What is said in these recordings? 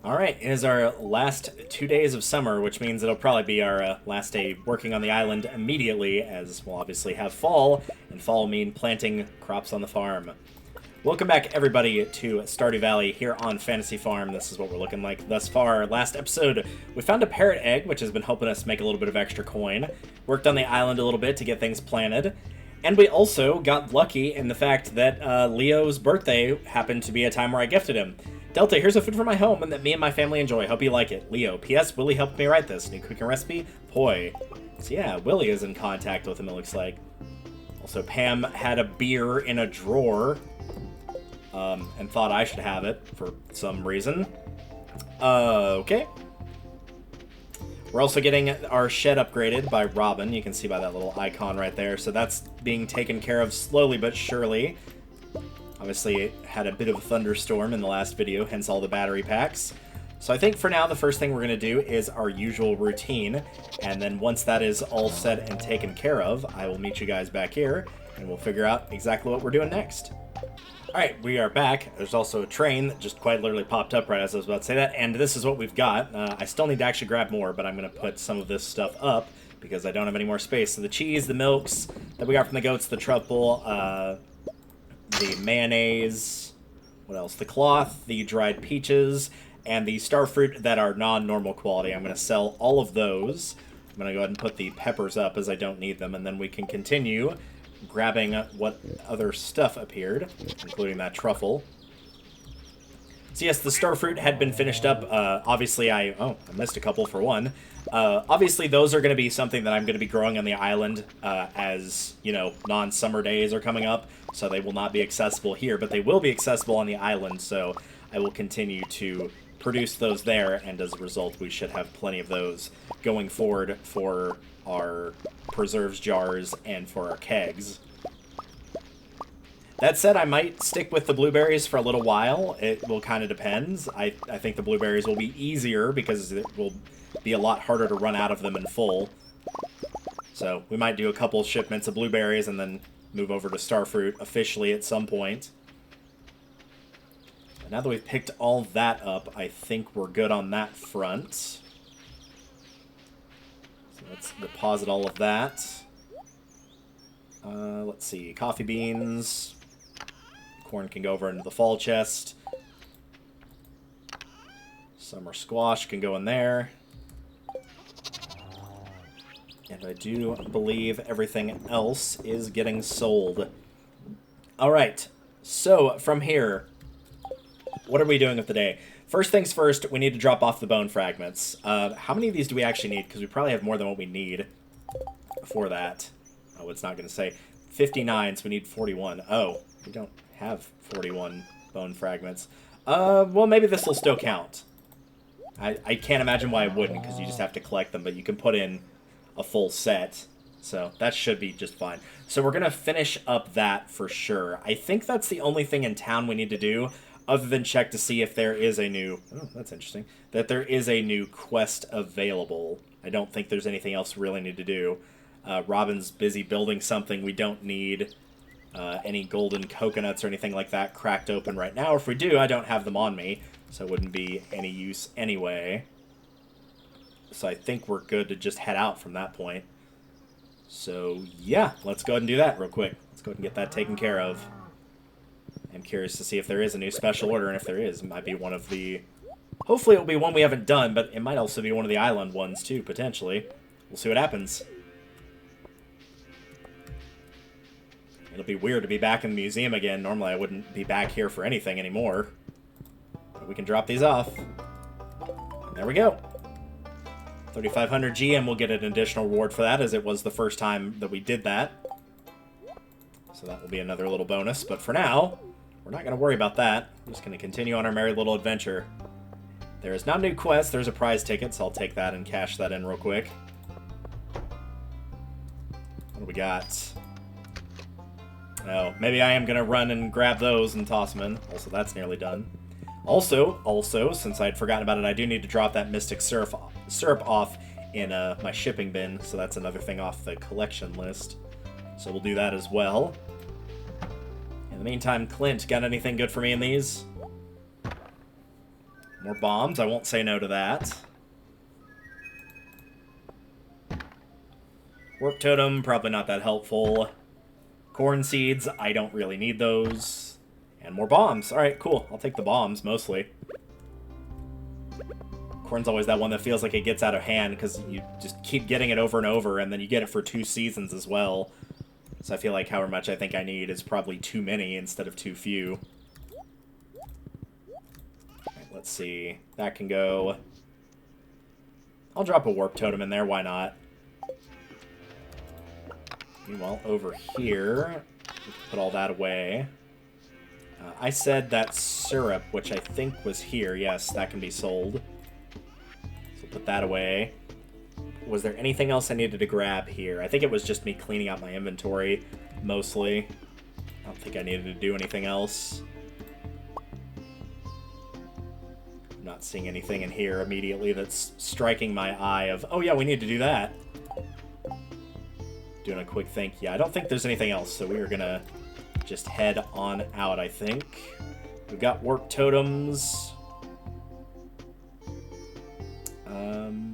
Alright, it is our last 2 days of summer, which means it'll probably be our last day working on the island immediately, as we'll obviously have fall, and fall will mean planting crops on the farm. Welcome back, everybody, to Stardew Valley here on Fantasy Farm. This is what we're looking like thus far. Last episode, we found a parrot egg, which has been helping us make a little bit of extra coin. Worked on the island a little bit to get things planted. And we also got lucky in the fact that Leo's birthday happened to be a time where I gifted him. Delta, here's a food from my home and that me and my family enjoy. Hope you like it. Leo. P.S. Willie helped me write this. New cooking recipe? Poi. So yeah, Willie is in contact with him, it looks like. Also, Pam had a beer in a drawer. And thought I should have it for some reason. Okay. We're also getting our shed upgraded by Robin. You can see by that little icon right there. So that's being taken care of slowly but surely. Obviously, it had a bit of a thunderstorm in the last video, hence all the battery packs. So I think for now, the first thing we're going to do is our usual routine. And then once that is all set and taken care of, I will meet you guys back here, and we'll figure out exactly what we're doing next. Alright, we are back. There's also a train that just quite literally popped up right as I was about to say that, and this is what we've got. I still need to actually grab more, but I'm going to put some of this stuff up because I don't have any more space. So the cheese, the milks that we got from the goats, the truffle, the mayonnaise, what else? The cloth, the dried peaches, and the starfruit that are non-normal quality. I'm going to sell all of those. I'm going to go ahead and put the peppers up as I don't need them, and then we can continue grabbing what other stuff appeared, including that truffle. So yes, the starfruit had been finished up. Obviously, I missed a couple for one. Obviously, those are going to be something that I'm going to be growing on the island as, you know, non-summer days are coming up. So they will not be accessible here, but they will be accessible on the island. So I will continue to produce those there, and as a result, we should have plenty of those going forward for our preserves jars and for our kegs. That said, I might stick with the blueberries for a little while. It will kind of depend. I think the blueberries will be easier because it will be a lot harder to run out of them in full. So we might do a couple shipments of blueberries and then move over to starfruit officially at some point. But now that we've picked all that up, I think we're good on that front. So let's deposit all of that. Let's see, coffee beans. Corn can go over into the fall chest. Summer squash can go in there. And I do believe everything else is getting sold. Alright, so from here, what are we doing with the day? First things first, we need to drop off the bone fragments. How many of these do we actually need? Because we probably have more than what we need for that. Oh, it's not going to say. 59, so we need 41. Oh, we don't have 41 bone fragments. Well, maybe this will still count. I can't imagine why it wouldn't, because you just have to collect them, but you can put in a full set. So that should be just fine. So we're going to finish up that for sure. I think that's the only thing in town we need to do, other than check to see if there is a new... Oh, that's interesting. That there is a new quest available. I don't think there's anything else we really need to do. Robin's busy building something. We don't need any golden coconuts or anything like that cracked open right now. If we do, I don't have them on me, so it wouldn't be any use anyway. So I think we're good to just head out from that point. So yeah, let's go ahead and do that real quick. Let's go ahead and get that taken care of. I'm curious to see if there is a new special order, and if there is, it might be one of the... Hopefully it'll be one we haven't done, but it might also be one of the island ones too, potentially. We'll see what happens. It'll be weird to be back in the museum again. Normally I wouldn't be back here for anything anymore. But we can drop these off. There we go. 3,500 GM will get an additional reward for that, as it was the first time that we did that. So that will be another little bonus. But for now, we're not going to worry about that. We're just going to continue on our merry little adventure. There is not a new quest. There's a prize ticket, so I'll take that and cash that in real quick. What do we got? Oh, maybe I am going to run and grab those and toss them in. Also, that's nearly done. Also, since I'd forgotten about it, I do need to drop that mystic syrup off in my shipping bin, so that's another thing off the collection list. So we'll do that as well. In the meantime, Clint, got anything good for me in these? More bombs. I won't say no to that. Warp totem, probably not that helpful. Corn seeds, I don't really need those. And more bombs. Alright, cool. I'll take the bombs, mostly. Corn's always that one that feels like it gets out of hand, because you just keep getting it over and over, and then you get it for 2 seasons as well. So I feel like however much I think I need is probably too many instead of too few. Alright, let's see. That can go. I'll drop a warp totem in there, why not? Meanwhile, over here, put all that away. I said that syrup, which I think was here. Yes, that can be sold. So put that away. Was there anything else I needed to grab here? I think it was just me cleaning out my inventory, mostly. I don't think I needed to do anything else. I'm not seeing anything in here immediately that's striking my eye of, oh yeah, we need to do that. Doing a quick think. Yeah, I don't think there's anything else, so we are gonna just head on out, I think. We've got warp totems.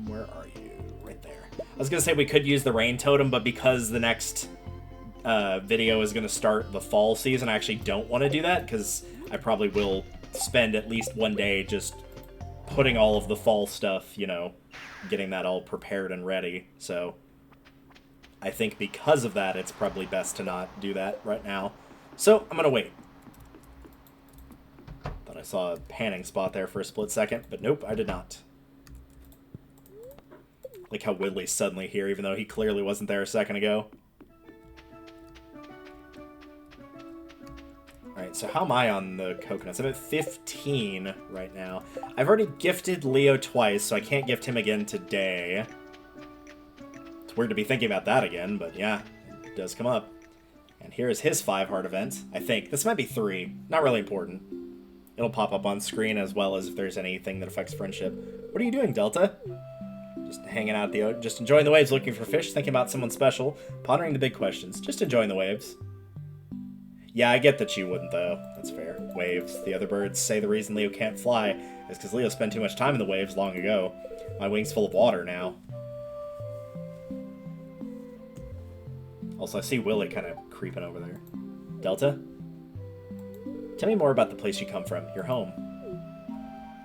Where are you? Right there. I was gonna say we could use the rain totem, but because the next video is gonna start the fall season, I actually don't want to do that, because I probably will spend at least one day just putting all of the fall stuff, you know, getting that all prepared and ready, so I think because of that, it's probably best to not do that right now. So, I'm going to wait. Thought I saw a panning spot there for a split second, but nope, I did not. Like how Woodley's suddenly here, even though he clearly wasn't there a second ago. Alright, so how am I on the coconuts? I'm at 15 right now. I've already gifted Leo twice, so I can't gift him again today. It's weird to be thinking about that again, but yeah, it does come up. And here is his 5-heart event, I think. This might be 3. Not really important. It'll pop up on screen as well as if there's anything that affects friendship. What are you doing, Delta? Just hanging out just enjoying the waves, looking for fish, thinking about someone special, pondering the big questions, just enjoying the waves. Yeah, I get that you wouldn't, though. That's fair. Waves. The other birds say the reason Leo can't fly is because Leo spent too much time in the waves long ago. My wing's full of water now. Also, I see Willy kind of creeping over there. Delta? Tell me more about the place you come from, your home.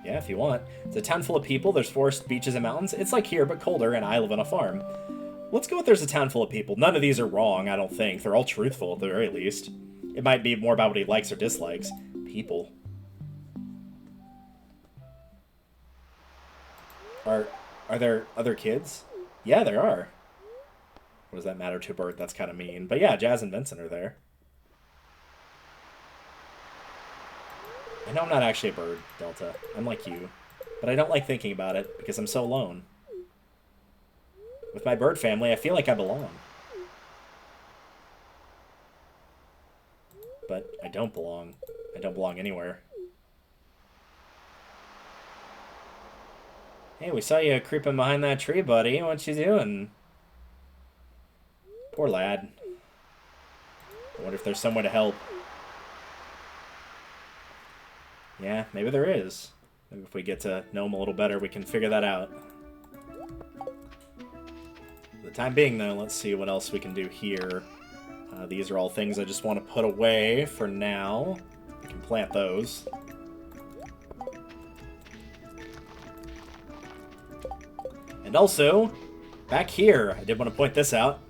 Yeah, if you want. It's a town full of people, there's forests, beaches, and mountains. It's like here, but colder, and I live on a farm. Let's go with there's a town full of people. None of these are wrong, I don't think. They're all truthful, at the very least. It might be more about what he likes or dislikes. People. Are there other kids? Yeah, there are. What does that matter to a bird? That's kind of mean. But yeah, Jazz and Vincent are there. I know I'm not actually a bird, Delta. I'm like you. But I don't like thinking about it, because I'm so alone. With my bird family, I feel like I belong. But I don't belong. I don't belong anywhere. Hey, we saw you creeping behind that tree, buddy. What you doing? Poor lad. I wonder if there's somewhere to help. Yeah, maybe there is. Maybe if we get to know him a little better, we can figure that out. For the time being, though, let's see what else we can do here. These are all things I just want to put away for now. We can plant those. And also, back here, I did want to point this out.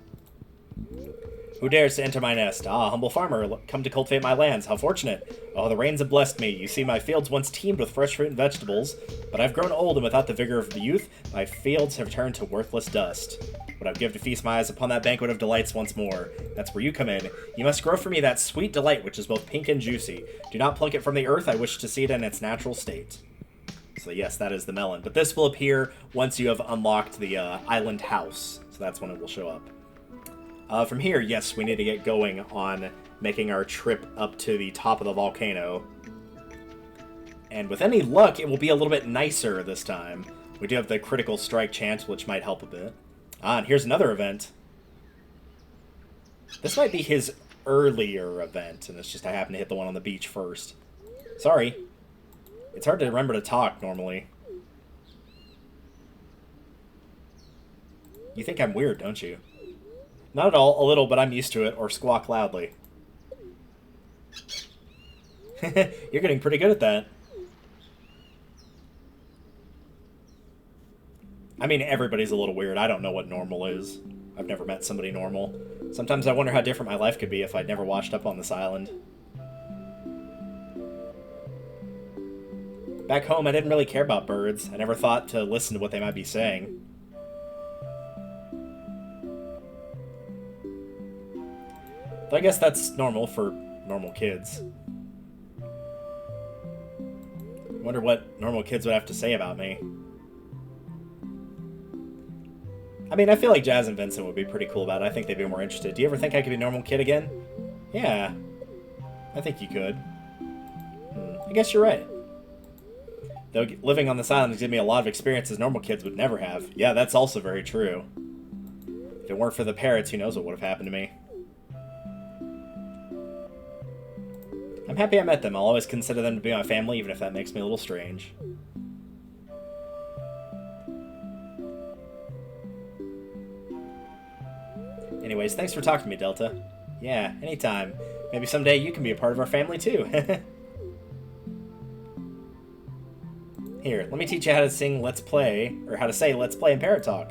Who dares to enter my nest? Ah, humble farmer, come to cultivate my lands. How fortunate. Oh, the rains have blessed me. You see, my fields once teemed with fresh fruit and vegetables, but I've grown old, and without the vigor of the youth, my fields have turned to worthless dust. Would I give to feast my eyes upon that banquet of delights once more? That's where you come in. You must grow for me that sweet delight, which is both pink and juicy. Do not pluck it from the earth. I wish to see it in its natural state. So yes, that is the melon. But this will appear once you have unlocked the island house. So that's when it will show up. From here, yes, we need to get going on making our trip up to the top of the volcano. And with any luck, it will be a little bit nicer this time. We do have the critical strike chance, which might help a bit. Ah, and here's another event. This might be his earlier event, and it's just I happen to hit the one on the beach first. Sorry. It's hard to remember to talk, normally. You think I'm weird, don't you? Not at all, a little, but I'm used to it, or squawk loudly. You're getting pretty good at that. I mean, everybody's a little weird. I don't know what normal is. I've never met somebody normal. Sometimes I wonder how different my life could be if I'd never washed up on this island. Back home, I didn't really care about birds. I never thought to listen to what they might be saying. But I guess that's normal for normal kids. I wonder what normal kids would have to say about me. I mean, I feel like Jazz and Vincent would be pretty cool about it. I think they'd be more interested. Do you ever think I could be a normal kid again? Yeah. I think you could. I guess you're right. Though living on this island has given me a lot of experiences normal kids would never have. Yeah, that's also very true. If it weren't for the parrots, who knows what would have happened to me. I'm happy I met them. I'll always consider them to be my family, even if that makes me a little strange. Anyways, thanks for talking to me, Delta. Yeah, anytime. Maybe someday you can be a part of our family, too. Here, let me teach you how to sing Let's Play, or how to say Let's Play in Parrot Talk.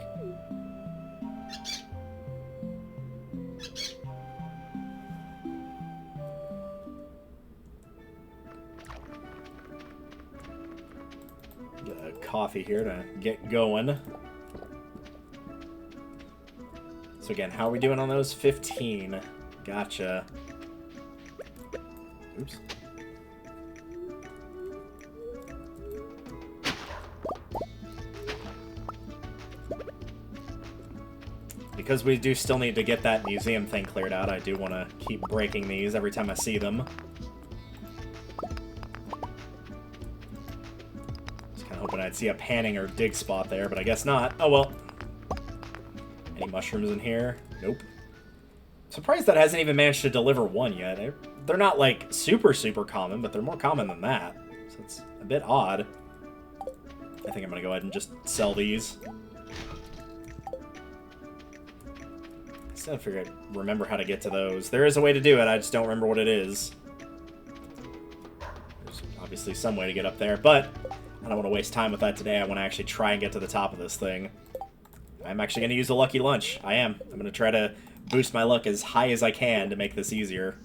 Get a coffee here to get going. So again, how are we doing on those? 15. Gotcha. Oops. Because we do still need to get that museum thing cleared out, I do want to keep breaking these every time I see them. Just kind of hoping I'd see a panning or dig spot there, but I guess not. Oh well. Any mushrooms in here? Nope. Surprised that hasn't even managed to deliver one yet. They're not, like, super common, but they're more common than that. So it's a bit odd. I think I'm gonna go ahead and just sell these. I still have to figure out, remember how to get to those. There is a way to do it, I just don't remember what it is. There's obviously some way to get up there, but I don't want to waste time with that today. I want to actually try and get to the top of this thing. I'm actually going to use a lucky lunch. I am. I'm going to try to boost my luck as high as I can to make this easier.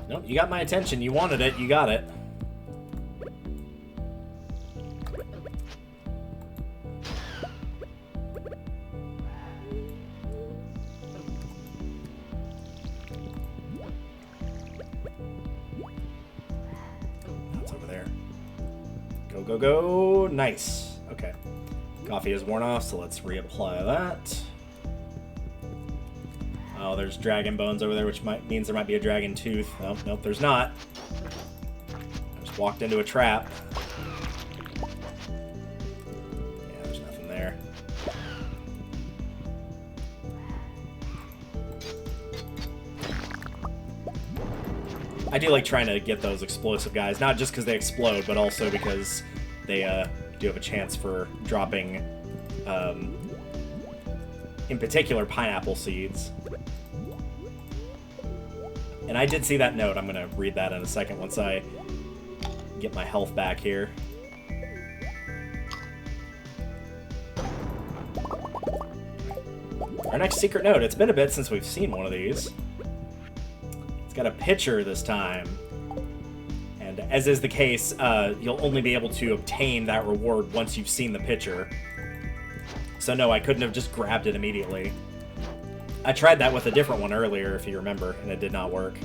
Nope, you got my attention. You wanted it. You got it. That's over there. Go, go, go. Nice. Okay. Coffee is worn off, so let's reapply that. Oh, there's dragon bones over there, which means there might be a dragon tooth. Nope, nope, there's not. I just walked into a trap. Yeah, there's nothing there. I do like trying to get those explosive guys, not just because they explode, but also because they do have a chance for dropping, in particular, pineapple seeds. And I did see that note. I'm going to read that in a second once I get my health back here. Our next secret note. It's been a bit since we've seen one of these. It's got a picture this time. And as is the case, you'll only be able to obtain that reward once you've seen the picture. So no, I couldn't have just grabbed it immediately. I tried that with a different one earlier, if you remember, and it did not work.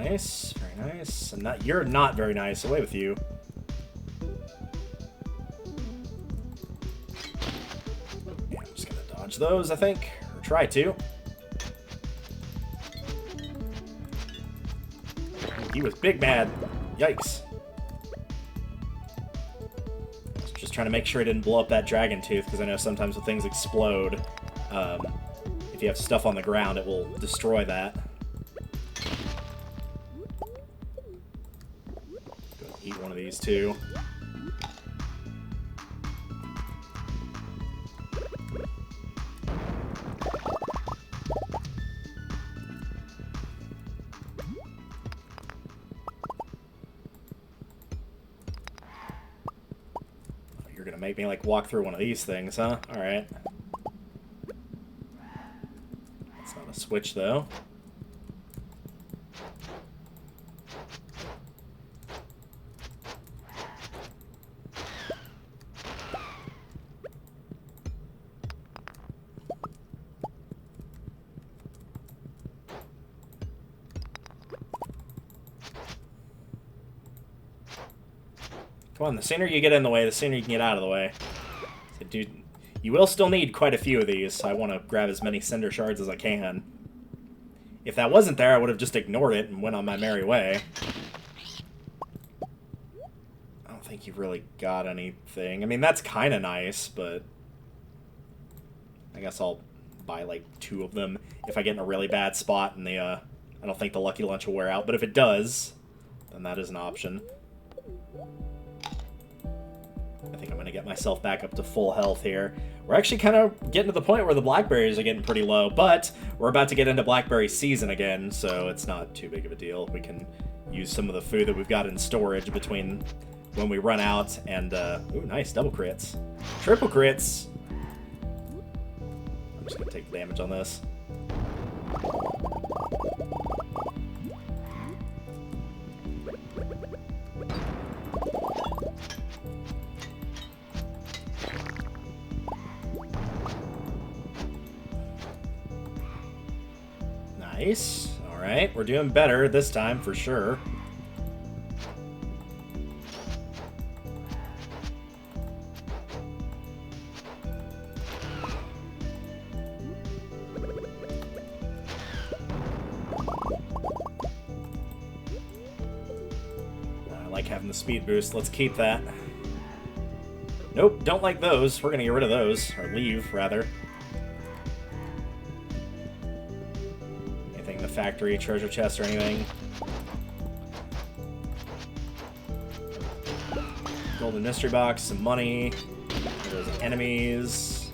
nice, very nice. You're not very nice. Away with you. Yeah, I'm just gonna dodge those, I think, or try to. He was big mad. Yikes. Just trying to make sure I didn't blow up that dragon tooth, because I know sometimes when things explode, if you have stuff on the ground, it will destroy that. Go eat one of these too. You're gonna make me like walk through one of these things, huh? Alright. That's not a switch though. Come on, the sooner you get in the way, the sooner you can get out of the way. So, dude, you will still need quite a few of these, so I want to grab as many cinder shards as I can. If that wasn't there, I would have just ignored it and went on my merry way. I don't think you've really got anything. I mean, that's kind of nice, but I guess I'll buy, like, 2 of them if I get in a really bad spot and the, I don't think the Lucky Lunch will wear out, but if it does, then that is an option. I think I'm going to get myself back up to full health here. We're actually kind of getting to the point where the blackberries are getting pretty low, but we're about to get into blackberry season again, so it's not too big of a deal. We can use some of the food that we've got in storage between when we run out and, ooh, nice, double crits. Triple crits! I'm just going to take damage on this. Nice. Alright, we're doing better this time for sure. I like having the speed boost. Let's keep that. Nope, don't like those. We're gonna get rid of those. Or leave, rather. Anything in the factory, treasure chest, or anything? Golden mystery box, some money. Those enemies.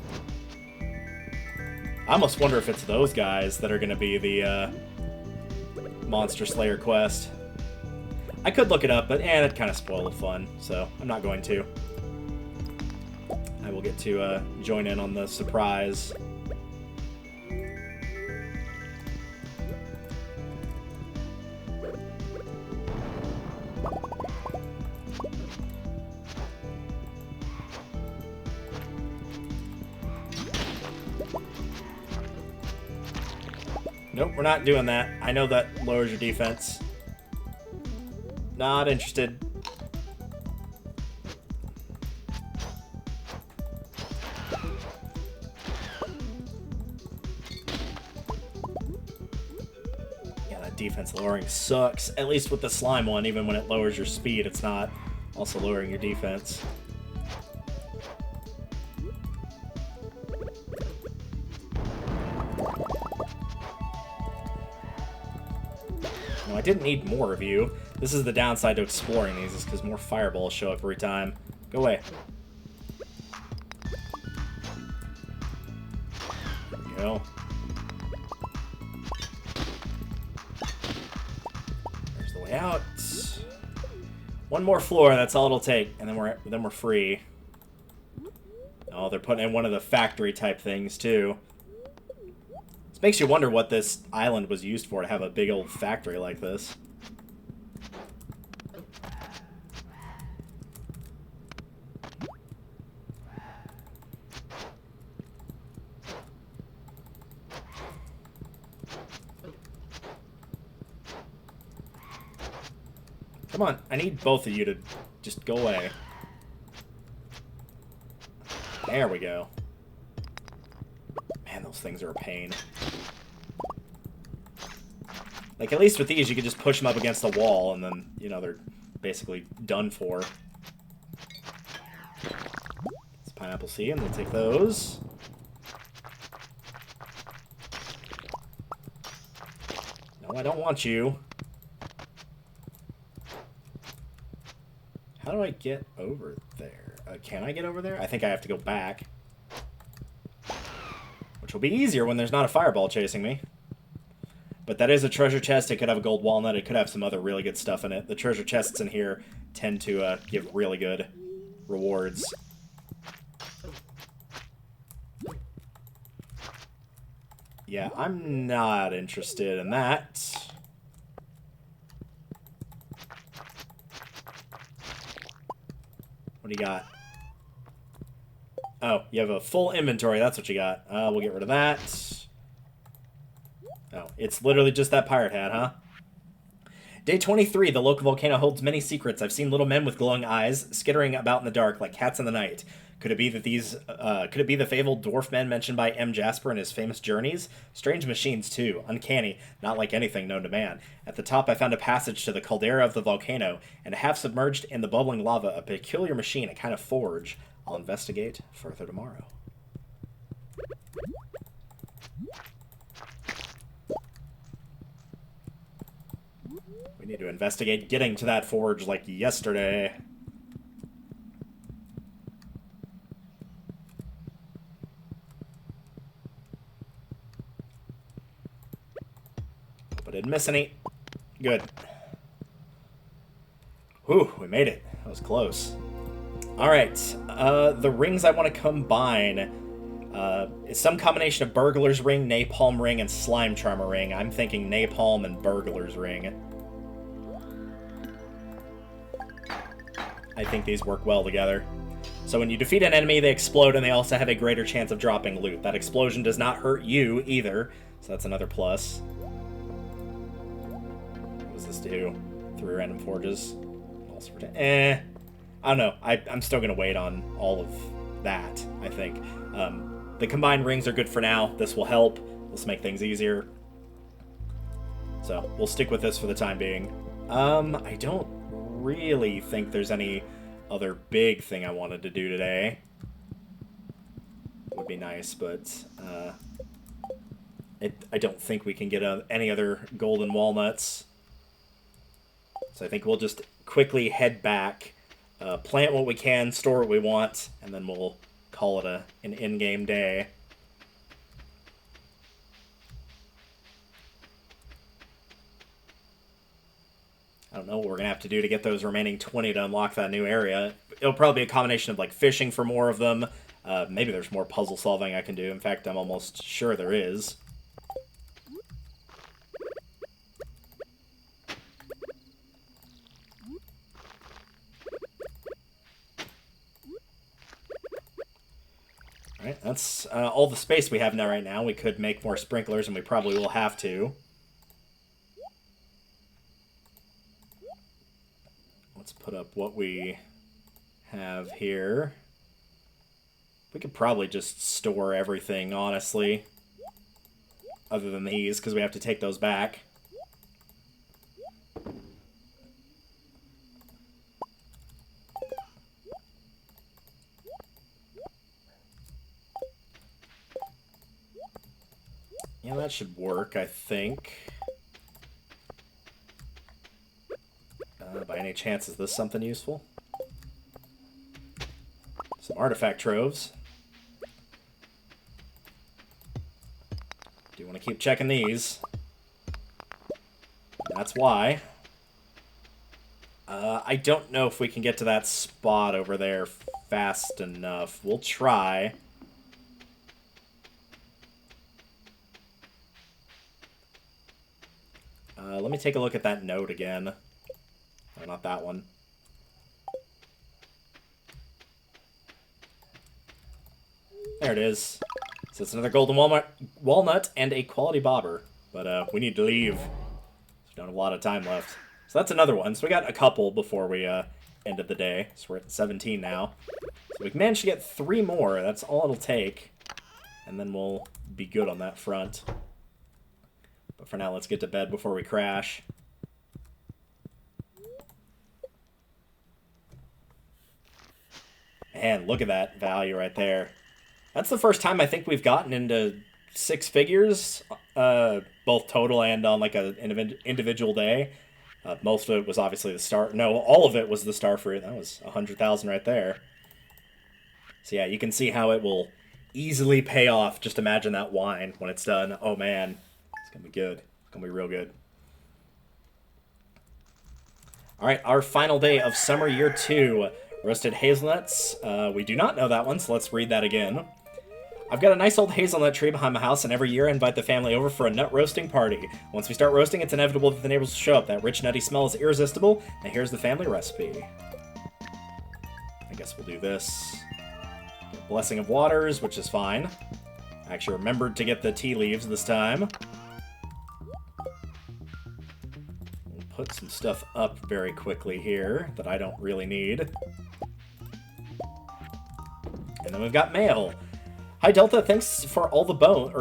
I almost wonder if it's those guys that are gonna be the, Monster Slayer quest. I could look it up, but it'd kind of spoil the fun, so I'm not going to. I will get to join in on the surprise. Nope, we're not doing that. I know that lowers your defense. Not interested. Yeah, that defense lowering sucks. At least with the slime one, even when it lowers your speed, it's not also lowering your defense. No, I didn't need more of you. This is the downside to exploring these, is because more fireballs show up every time. Go away. There we go. There's the way out. One more floor, that's all it'll take, and then we're free. Oh, they're putting in one of the factory type things too. This makes you wonder what this island was used for, to have a big old factory like this. Come on, I need both of you to just go away. There we go. Man, those things are a pain. Like, at least with these, you can just push them up against the wall, and then, you know, they're basically done for. It's pineapple seed, and we'll take those. No, I don't want you. How do I get over there? Can I get over there? I think I have to go back. Which will be easier when there's not a fireball chasing me. But that is a treasure chest. It could have a gold walnut. It could have some other really good stuff in it. The treasure chests in here tend to give really good rewards. Yeah, I'm not interested in that. What do you got? Oh, you have a full inventory. That's what you got. We'll get rid of that. Oh, it's literally just that pirate hat, huh? Day 23. The local volcano holds many secrets. I've seen little men with glowing eyes skittering about in the dark like cats in the night. Could it be that these? Could it be the fabled dwarf men mentioned by M. Jasper in his famous journeys? Strange machines too, uncanny, not like anything known to man. At the top, I found a passage to the caldera of the volcano, and half submerged in the bubbling lava, a peculiar machine, a kind of forge. I'll investigate further tomorrow. We need to investigate getting to that forge like yesterday. But I didn't miss any. Good. Whew, we made it. That was close. Alright, the rings I want to combine is some combination of Burglar's Ring, Napalm Ring, and Slime Charmer Ring. I'm thinking Napalm and Burglar's Ring. I think these work well together. So when you defeat an enemy, they explode, and they also have a greater chance of dropping loot. That explosion does not hurt you either, so that's another plus. What does this do? 3 random forges. Also I don't know. I'm still going to wait on all of that, I think. The combined rings are good for now. This will help. This will make things easier. So we'll stick with this for the time being. I don't really think there's any other big thing I wanted to do today. Would be nice, but I don't think we can get any other golden walnuts. So I think we'll just quickly head back. Plant what we can, store what we want, and then we'll call it an in-game day. I don't know what we're going to have to do to get those remaining 20 to unlock that new area. It'll probably be a combination of, like, fishing for more of them. Maybe there's more puzzle solving I can do. In fact, I'm almost sure there is. Alright, that's all the space we have now right now. We could make more sprinklers, and we probably will have to. Let's put up what we have here. We could probably just store everything, honestly. Other than these, because we have to take those back. Yeah, that should work, I think. By any chance, is this something useful? Some artifact troves. Do want to keep checking these. That's why. I don't know if we can get to that spot over there fast enough. We'll try. Let me take a look at that note again. No, not that one. There it is. So it's another golden walnut and a quality bobber. But we need to leave. We don't have a lot of time left. So that's another one. So we got a couple before we ended the day. So we're at 17 now. So we managed to get 3 more. That's all it'll take. And then we'll be good on that front. But for now, let's get to bed before we crash. Man, look at that value right there. That's the first time I think we've gotten into 6 figures, both total and on like an individual day. Most of it was obviously the star. No, all of it was the star fruit. That was 100,000 right there. So yeah, you can see how it will easily pay off. Just imagine that wine when it's done. Oh man, it's gonna be good. It's gonna be real good. All right, our final day of summer year 2. Roasted hazelnuts. We do not know that one, so let's read that again. I've got a nice old hazelnut tree behind my house, and every year I invite the family over for a nut roasting party. Once we start roasting, it's inevitable that the neighbors will show up. That rich, nutty smell is irresistible. Now here's the family recipe. I guess we'll do this. Blessing of Waters, which is fine. I actually remembered to get the tea leaves this time. We'll put some stuff up very quickly here that I don't really need. And then we've got mail. Hi, Delta. Thanks for all the bone...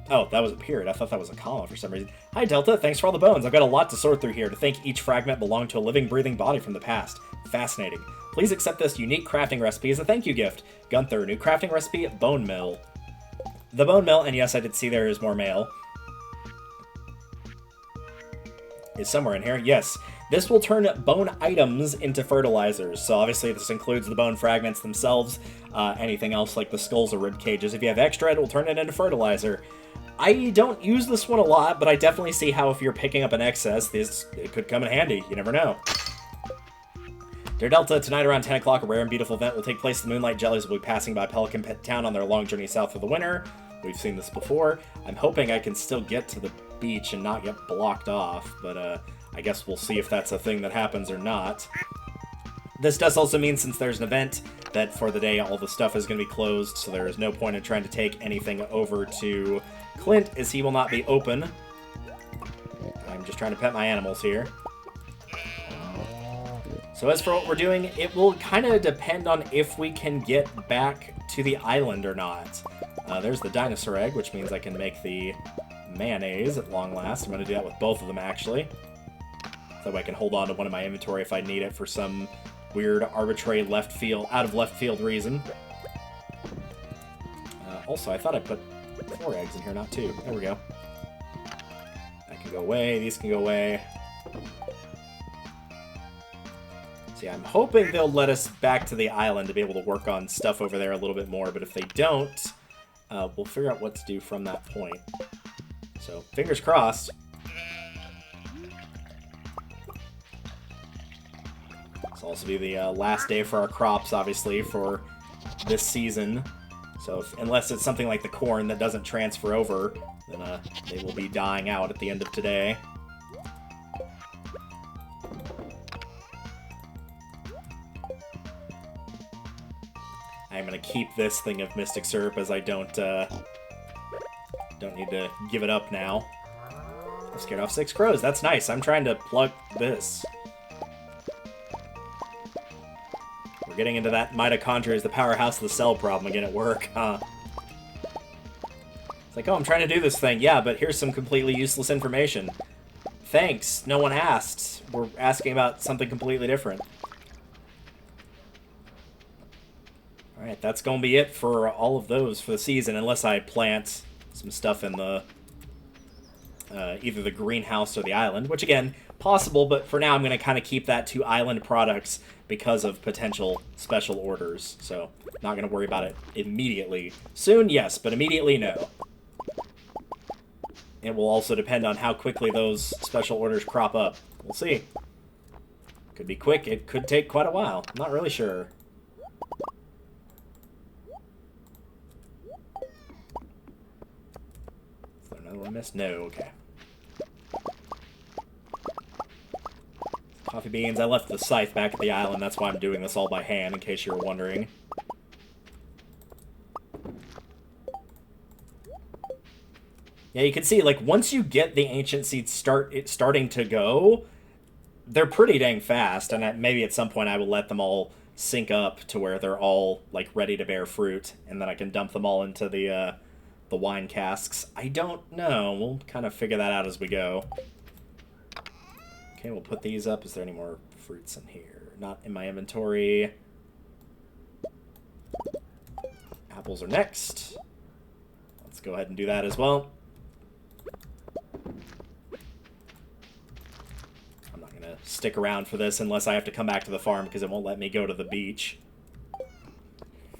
Oh, that was a period. I thought that was a comma for some reason. Hi, Delta. Thanks for all the bones. I've got a lot to sort through here. To think each fragment belonged to a living, breathing body from the past. Fascinating. Please accept this unique crafting recipe as a thank you gift. Gunther, new crafting recipe, bone mill. The bone mill, and yes, I did see there is more mail, is somewhere in here. Yes. This will turn bone items into fertilizers. So obviously this includes the bone fragments themselves, anything else like the skulls or rib cages. If you have extra, it will turn it into fertilizer. I don't use this one a lot, but I definitely see how if you're picking up an excess, it could come in handy. You never know. Dear Delta, tonight around 10 o'clock, a rare and beautiful event will take place. The Moonlight Jellies will be passing by Pelican Pet Town on their long journey south for the winter. We've seen this before. I'm hoping I can still get to the beach and not get blocked off, but I guess we'll see if that's a thing that happens or not. This does also mean, since there's an event, that for the day all the stuff is going to be closed, so there is no point in trying to take anything over to Clint, as he will not be open. I'm just trying to pet my animals here. So as for what we're doing, it will kind of depend on if we can get back to the island or not. There's the dinosaur egg, which means I can make the mayonnaise at long last. I'm going to do that with both of them, actually. So that way I can hold on to one in my inventory if I need it for some weird, arbitrary out of left field reason. Also, I thought I put 4 eggs in here, not 2. There we go. That can go away. These can go away. See, I'm hoping they'll let us back to the island to be able to work on stuff over there a little bit more, but if they don't, we'll figure out what to do from that point. So, fingers crossed. This will also be the last day for our crops, obviously, for this season. So, unless it's something like the corn that doesn't transfer over, then they will be dying out at the end of today. I'm going to keep this thing of Mystic Syrup as I don't need to give it up now. I scared off 6 crows. That's nice. I'm trying to plug this. We're getting into that mitochondria is the powerhouse of the cell problem again at work, huh? It's like, oh, I'm trying to do this thing. Yeah, but here's some completely useless information. Thanks. No one asked. We're asking about something completely different. Alright, that's going to be it for all of those for the season, unless I plant some stuff in the either the greenhouse or the island, which, again, possible, but for now I'm going to kind of keep that to island products because of potential special orders, so not going to worry about it immediately. Soon, yes, but immediately, no. It will also depend on how quickly those special orders crop up. We'll see. Could be quick, it could take quite a while. I'm not really sure. Is there another one missed? No, okay. Coffee beans. I left the scythe back at the island. That's why I'm doing this all by hand, in case you were wondering. Yeah, you can see, like, once you get the ancient seeds starting to go, they're pretty dang fast, and maybe at some point I will let them all sync up to where they're all, like, ready to bear fruit, and then I can dump them all into the wine casks. I don't know. We'll kind of figure that out as we go. Okay, we'll put these up. Is there any more fruits in here? Not in my inventory. Apples are next. Let's go ahead and do that as well. I'm not going to stick around for this unless I have to come back to the farm because it won't let me go to the beach.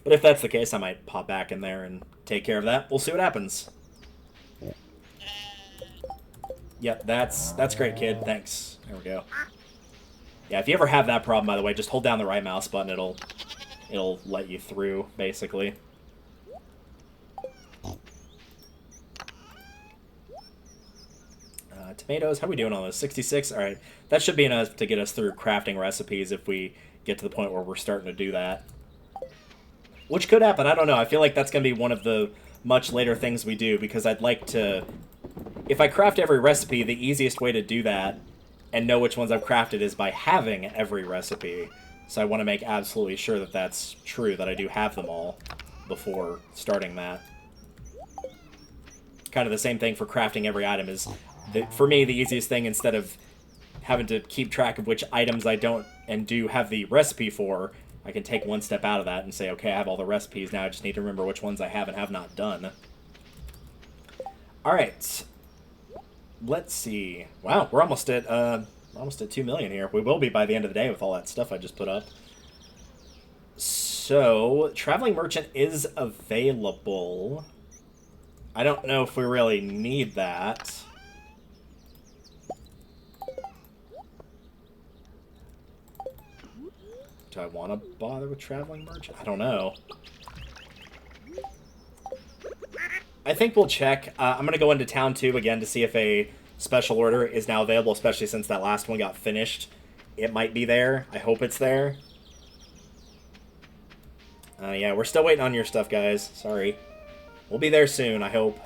But if that's the case, I might pop back in there and take care of that. We'll see what happens. Yep, that's great, kid. Thanks. There we go. Yeah, if you ever have that problem, by the way, just hold down the right mouse button. It'll let you through, basically. Tomatoes, how are we doing on this? 66? All right. That should be enough to get us through crafting recipes if we get to the point where we're starting to do that. Which could happen. I don't know. I feel like that's going to be one of the much later things we do because I'd like to... If I craft every recipe, the easiest way to do that and know which ones I've crafted is by having every recipe. So I want to make absolutely sure that that's true, that I do have them all before starting that. Kind of the same thing for crafting every item is... For me, the easiest thing, instead of having to keep track of which items I don't and do have the recipe for, I can take one step out of that and say, okay, I have all the recipes, now I just need to remember which ones I have and have not done. Alright. Let's see. Wow, we're almost at 2 million here. We will be by the end of the day with all that stuff I just put up. So, Traveling Merchant is available. I don't know if we really need that. Do I want to bother with Traveling Merchant? I don't know. I think we'll check. I'm going to go into Town 2 again to see if a special order is now available, especially since that last one got finished. It might be there. I hope it's there. Yeah, we're still waiting on your stuff, guys. Sorry. We'll be there soon, I hope.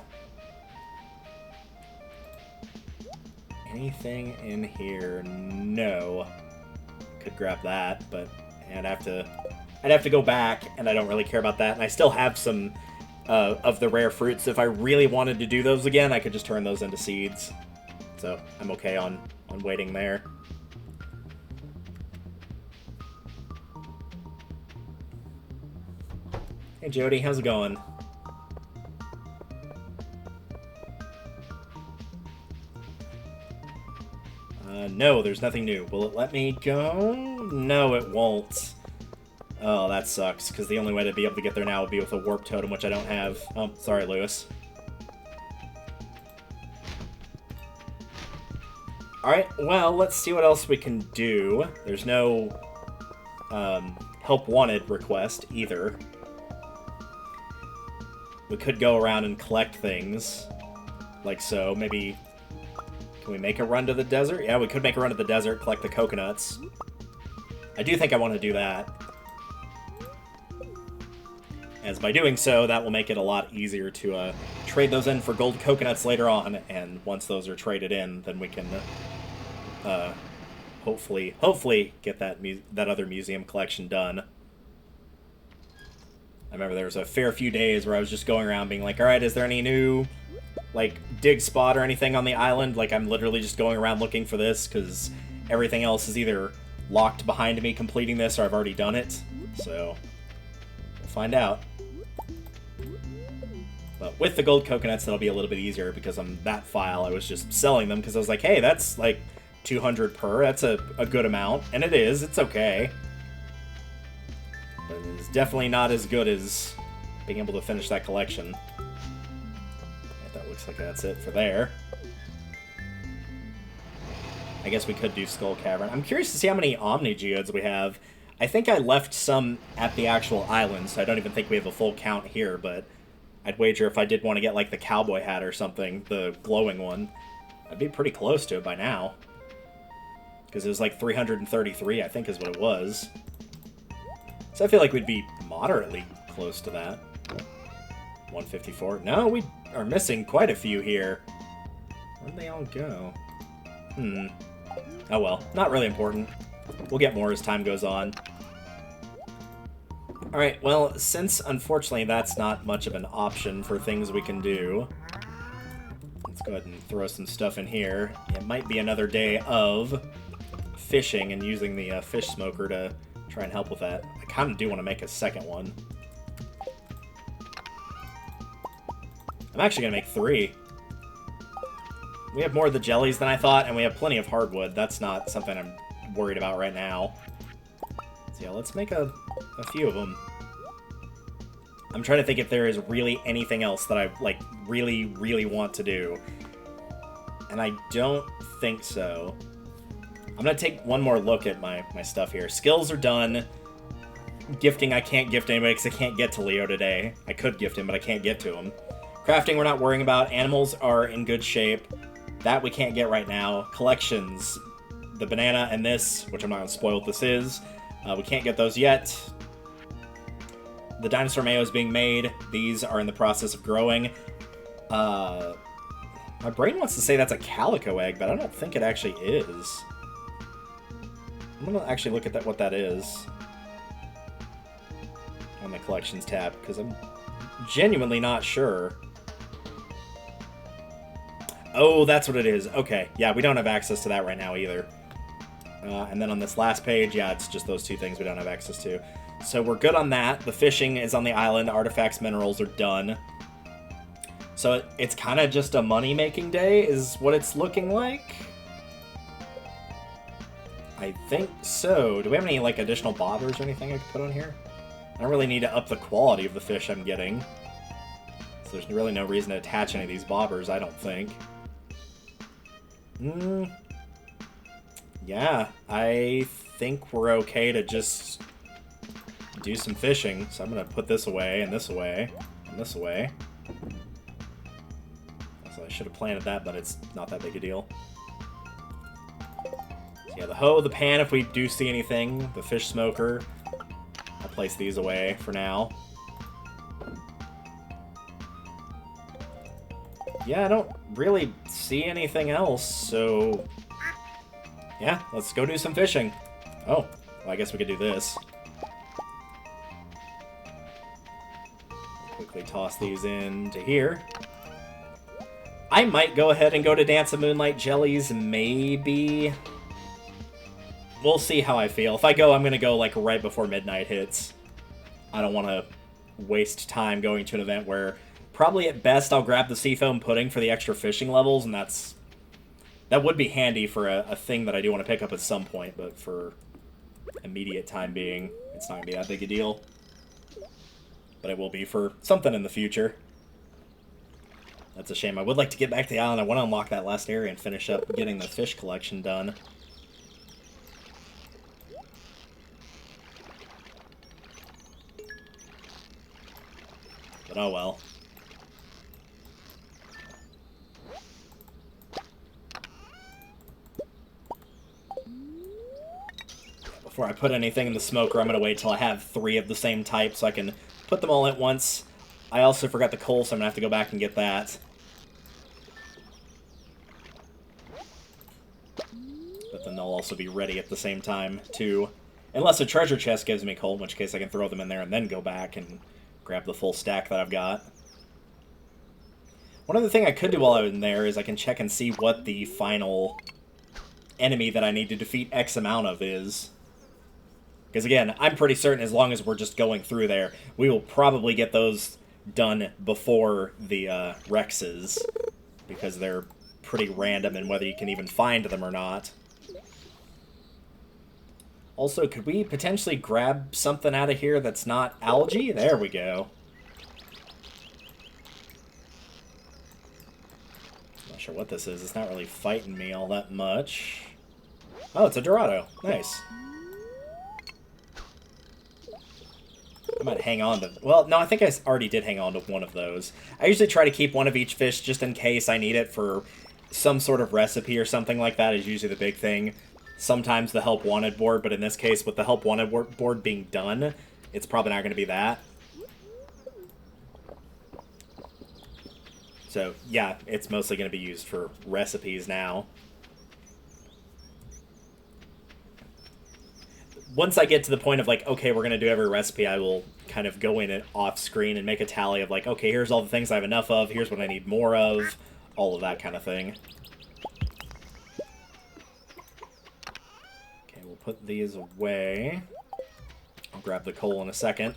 Anything in here? No. Could grab that, but I'd have to go back, and I don't really care about that. And I still have some of the rare fruits. If I really wanted to do those again, I could just turn those into seeds. So I'm okay on waiting there. Hey Jody, how's it going? No, there's nothing new. Will it let me go? No, it won't. Oh, that sucks, because the only way to be able to get there now would be with a warp totem, which I don't have. Oh, sorry, Lewis. Alright, well, let's see what else we can do. There's no help wanted request, either. We could go around and collect things, like so. Maybe... Can we make a run to the desert? Yeah, we could make a run to the desert, collect the coconuts. I do think I want to do that. As by doing so, that will make it a lot easier to trade those in for gold coconuts later on, and once those are traded in, then we can hopefully get that other museum collection done. I remember there was a fair few days where I was just going around being like, alright, is there any new... like, dig spot or anything on the island? Like, I'm literally just going around looking for this, because everything else is either locked behind me completing this, or I've already done it. So, we'll find out. But with the gold coconuts, that'll be a little bit easier, because on that file, I was just selling them, because I was like, hey, that's, like, 200 per. That's a good amount. And it is. It's okay. But it's definitely not as good as being able to finish that collection. Looks like that's it for there. I guess we could do Skull Cavern. I'm curious to see how many Omni Geodes we have. I think I left some at the actual island, so I don't even think we have a full count here, but I'd wager if I did want to get, like, the cowboy hat or something, the glowing one, I'd be pretty close to it by now. Because it was like 333, I think is what it was. So I feel like we'd be moderately close to that. 154. No, we are missing quite a few here. Where'd they all go? Oh well, not really important. We'll get more as time goes on. Alright, well, since unfortunately that's not much of an option for things we can do, let's go ahead and throw some stuff in here. It might be another day of fishing and using the fish smoker to try and help with that. I kind of do want to make a second one. I'm actually going to make 3. We have more of the jellies than I thought, and we have plenty of hardwood. That's not something I'm worried about right now. So yeah, let's make a few of them. I'm trying to think if there is really anything else that I, like, really, really want to do. And I don't think so. I'm going to take one more look at my stuff here. Skills are done. Gifting, I can't gift anybody because I can't get to Leo today. I could gift him, but I can't get to him. Crafting, we're not worrying about. Animals are in good shape. That we can't get right now. Collections, the banana and this, which I'm not going to spoil what this is. We can't get those yet. The dinosaur mayo is being made. These are in the process of growing. My brain wants to say that's a calico egg, but I don't think it actually is. I'm going to actually look at what that is on the collections tab, because I'm genuinely not sure. Oh, that's what it is. Okay, yeah, we don't have access to that right now either. And then on this last page, yeah, it's just those 2 things we don't have access to. So we're good on that. The fishing is on the island. Artifacts, minerals are done. So it's kind of just a money-making day is what it's looking like. I think so. Do we have any, like, additional bobbers or anything I could put on here? I don't really need to up the quality of the fish I'm getting. So there's really no reason to attach any of these bobbers, I don't think. Yeah, I think we're okay to just do some fishing. So I'm going to put this away, and this away, and this away. So I should have planted that, but it's not that big a deal. So yeah, the hoe, the pan if we do see anything, the fish smoker. I'll place these away for now. Yeah, I don't really see anything else, so yeah, let's go do some fishing. Oh, well, I guess we could do this. Quickly toss these into here. I might go ahead and go to Dance of Moonlight Jellies, maybe. We'll see how I feel. If I go, I'm going to go like right before midnight hits. I don't want to waste time going to an event where probably at best I'll grab the seafoam pudding for the extra fishing levels, and that would be handy for a thing that I do want to pick up at some point, but for immediate time being, it's not going to be that big a deal. But it will be for something in the future. That's a shame. I would like to get back to the island. I want to unlock that last area and finish up getting the fish collection done. But oh well. Before I put anything in the smoker, I'm going to wait till I have 3 of the same type so I can put them all at once. I also forgot the coal, so I'm going to have to go back and get that. But then they'll also be ready at the same time, too. Unless a treasure chest gives me coal, in which case I can throw them in there and then go back and grab the full stack that I've got. One other thing I could do while I'm in there is I can check and see what the final enemy that I need to defeat X amount of is. Because again, I'm pretty certain as long as we're just going through there, we will probably get those done before the Rexes. Because they're pretty random in whether you can even find them or not. Also, could we potentially grab something out of here that's not algae? There we go. Not sure what this is. It's not really fighting me all that much. Oh, it's a Dorado. Nice. I might hang on to... Well, no, I think I already did hang on to one of those. I usually try to keep one of each fish just in case I need it for some sort of recipe or something like that is usually the big thing. Sometimes the Help Wanted board, but in this case, with the Help Wanted board being done, it's probably not going to be that. So, yeah, it's mostly going to be used for recipes now. Once I get to the point of, like, okay, we're going to do every recipe, I will kind of go in and off screen and make a tally of, like, okay, here's all the things I have enough of, here's what I need more of, all of that kind of thing. Okay, we'll put these away. I'll grab the coal in a second.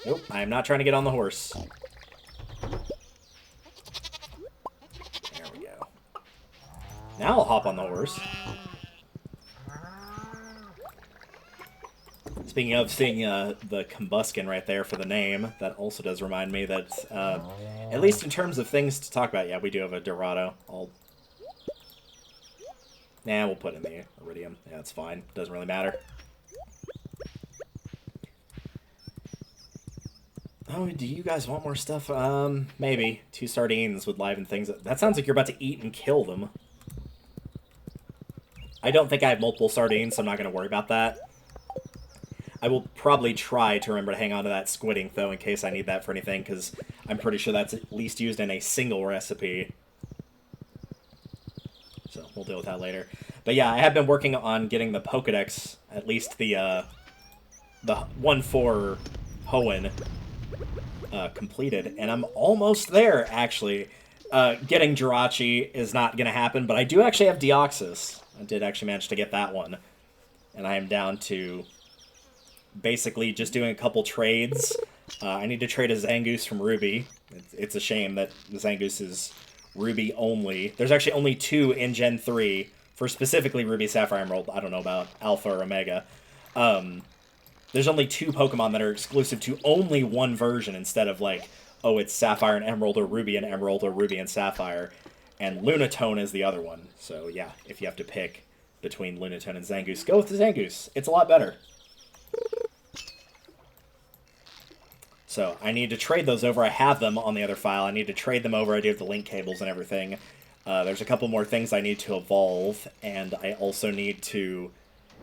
Nope, I am not trying to get on the horse. There we go. Now I'll hop on the horse. Speaking of seeing the combuskin right there for the name, that also does remind me that, at least in terms of things to talk about, yeah, we do have a Dorado. Nah, we'll put in the iridium. Yeah, it's fine. Doesn't really matter. Oh, do you guys want more stuff? Maybe. 2 sardines would liven things up. That sounds like you're about to eat and kill them. I don't think I have multiple sardines, so I'm not going to worry about that. I will probably try to remember to hang on to that squid ink, though, in case I need that for anything, because I'm pretty sure that's at least used in a single recipe. So we'll deal with that later. But yeah, I have been working on getting the Pokedex, at least the one for Hoenn, completed, and I'm almost there, actually. Getting Jirachi is not going to happen, but I do actually have Deoxys. I did actually manage to get that one, and I am down to basically just doing a couple trades. I need to trade a Zangoose from Ruby. It's a shame that the Zangoose is Ruby only. There's actually only 2 in Gen 3 for specifically Ruby, Sapphire, Emerald. I don't know about Alpha or Omega. There's only 2 Pokemon that are exclusive to only one version instead of, like, oh, it's Sapphire and Emerald, or Ruby and Emerald, or Ruby and Sapphire. And Lunatone is the other one. So, yeah, if you have to pick between Lunatone and Zangoose, go with the Zangoose. It's a lot better. So, I need to trade those over. I have them on the other file. I need to trade them over. I do have the link cables and everything. There's a couple more things I need to evolve, and I also need to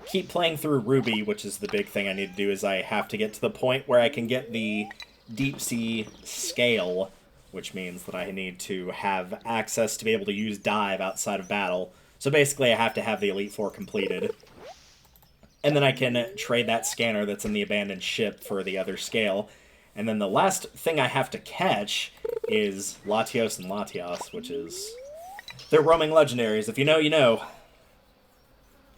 keep playing through Ruby, which is the big thing I need to do, is I have to get to the point where I can get the Deep Sea Scale, which means that I need to have access to be able to use Dive outside of battle. So basically I have to have the Elite Four completed. And then I can trade that scanner that's in the abandoned ship for the other scale. And then the last thing I have to catch is Latios and Latios, which is... they're roaming legendaries. If you know, you know.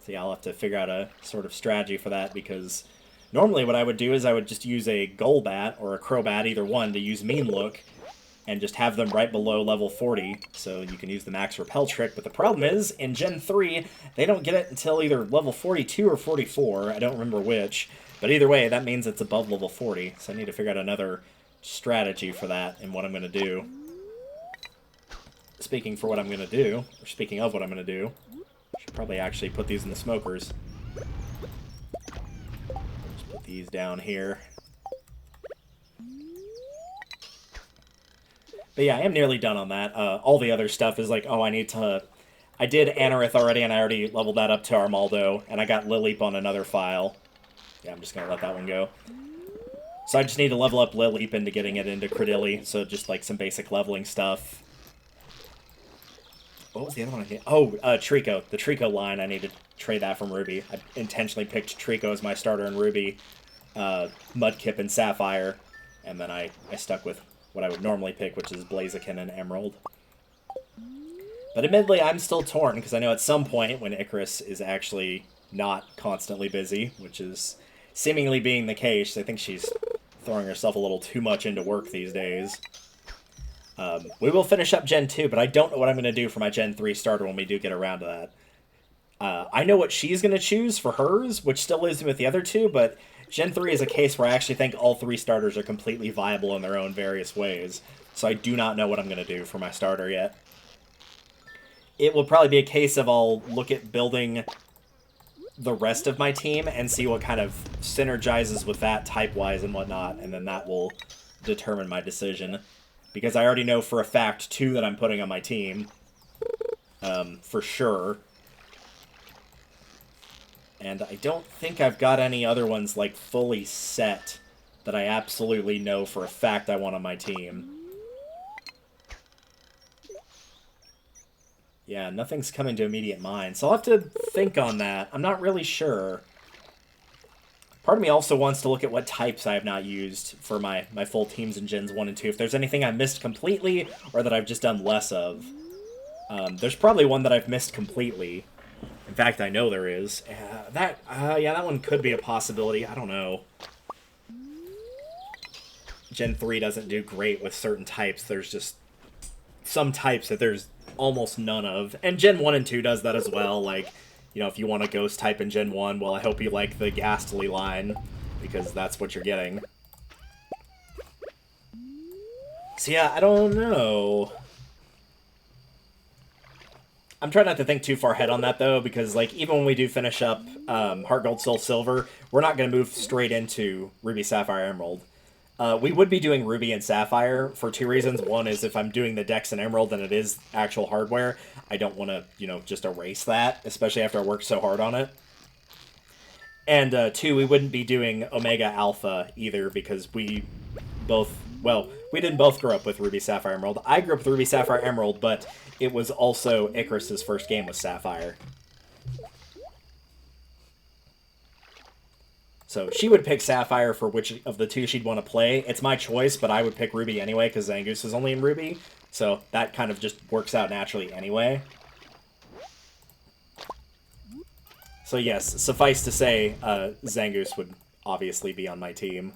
See, I'll have to figure out a sort of strategy for that, because normally what I would do is I would just use a Golbat or a Crobat, either one, to use Mean Look, and just have them right below level 40, so you can use the Max Repel trick. But the problem is, in Gen 3, they don't get it until either level 42 or 44, I don't remember which, but either way, that means it's above level 40, so I need to figure out another strategy for that and what I'm going to do. Speaking of what I'm going to do, I should probably actually put these in the smokers. Just put these down here. But yeah, I am nearly done on that. All the other stuff is like, oh, I need to... I did Anorith already, and I already leveled that up to Armaldo, and I got Lileep on another file. Yeah, I'm just going to let that one go. So I just need to level up Lileep into getting it into Credilli, so just like some basic leveling stuff. What was the other one I did? Oh, Trico. The Trico line, I need to trade that from Ruby. I intentionally picked Trico as my starter in Ruby, Mudkip and Sapphire, and then I stuck with what I would normally pick, which is Blaziken and Emerald. But admittedly, I'm still torn, because I know at some point when Icarus is actually not constantly busy, which is seemingly being the case, I think she's throwing herself a little too much into work these days. We will finish up Gen 2, but I don't know what I'm going to do for my Gen 3 starter when we do get around to that. I know what she's going to choose for hers, which still leaves me with the other two, but Gen 3 is a case where I actually think all 3 starters are completely viable in their own various ways, so I do not know what I'm going to do for my starter yet. It will probably be a case of I'll look at building the rest of my team and see what kind of synergizes with that type-wise and whatnot, and then that will determine my decision. Because I already know for a fact 2 that I'm putting on my team, for sure. And I don't think I've got any other ones, like, fully set that I absolutely know for a fact I want on my team. Yeah, nothing's coming to immediate mind, so I'll have to think on that. I'm not really sure. Part of me also wants to look at what types I have not used for my full teams in Gens 1 and 2. If there's anything I missed completely, or that I've just done less of. There's probably one that I've missed completely. In fact, I know there is. Yeah, that one could be a possibility. I don't know. Gen 3 doesn't do great with certain types. There's just some types that there's almost none of. And Gen 1 and 2 does that as well. Like, you know, if you want a ghost type in Gen 1, well, I hope you like the Ghastly line, because that's what you're getting. So yeah, I don't know. I'm trying not to think too far ahead on that, though, because, like, even when we do finish up Heart Gold, Soul Silver, we're not going to move straight into Ruby, Sapphire, Emerald. We would be doing Ruby and Sapphire for two reasons. One is if I'm doing the Dex and Emerald and it is actual hardware, I don't want to, you know, just erase that, especially after I worked so hard on it. And two, we wouldn't be doing Omega Alpha either, because we both, well, we didn't both grow up with Ruby, Sapphire, Emerald. I grew up with Ruby, Sapphire, Emerald, but it was also Icarus's first game with Sapphire. So she would pick Sapphire for which of the two she'd want to play. It's my choice, but I would pick Ruby anyway, because Zangoose is only in Ruby. So that kind of just works out naturally anyway. So yes, suffice to say, Zangoose would obviously be on my team.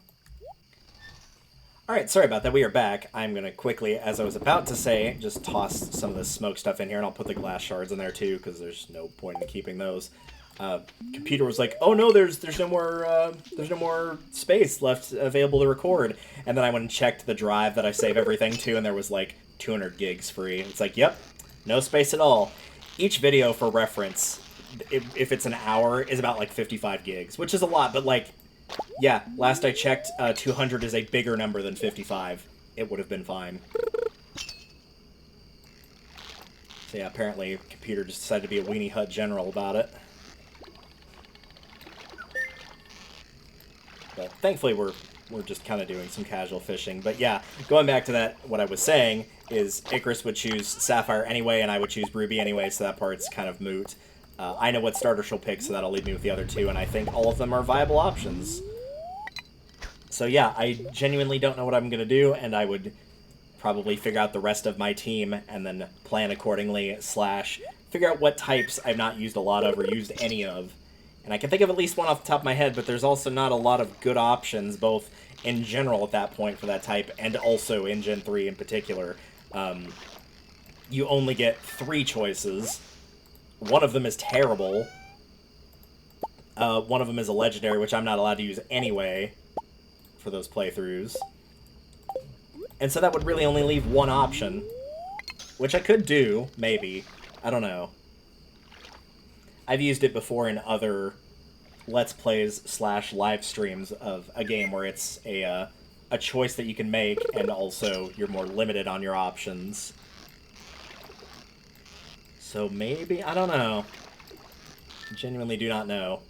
Alright, sorry about that, we are back. I'm going to quickly, as I was about to say, just toss some of the smoke stuff in here, and I'll put the glass shards in there too, because there's no point in keeping those. Computer was like, oh no, there's no more space left available to record. And then I went and checked the drive that I save everything to, and there was like 200 gigs free. It's like, yep, no space at all. Each video, for reference, if it's an hour, is about like 55 gigs, which is a lot, but like, yeah, last I checked, 200 is a bigger number than 55. It would have been fine. So yeah, apparently computer just decided to be a weenie hut general about it. But thankfully we're just kind of doing some casual fishing. But yeah, going back to that, what I was saying is Icarus would choose Sapphire anyway, and I would choose Ruby anyway, so that part's kind of moot. I know what starter she'll pick, so that'll leave me with the other two, and I think all of them are viable options. So yeah, I genuinely don't know what I'm going to do, and I would probably figure out the rest of my team and then plan accordingly, / figure out what types I've not used a lot of or used any of. And I can think of at least one off the top of my head, but there's also not a lot of good options, both in general at that point for that type, and also in Gen 3 in particular. You only get 3 choices. One of them is terrible. One of them is a legendary, which I'm not allowed to use anyway for those playthroughs. And so that would really only leave one option, which I could do, maybe. I don't know. I've used it before in other Let's Plays / live streams of a game where it's a choice that you can make, and also you're more limited on your options. So maybe, I don't know. I genuinely do not know.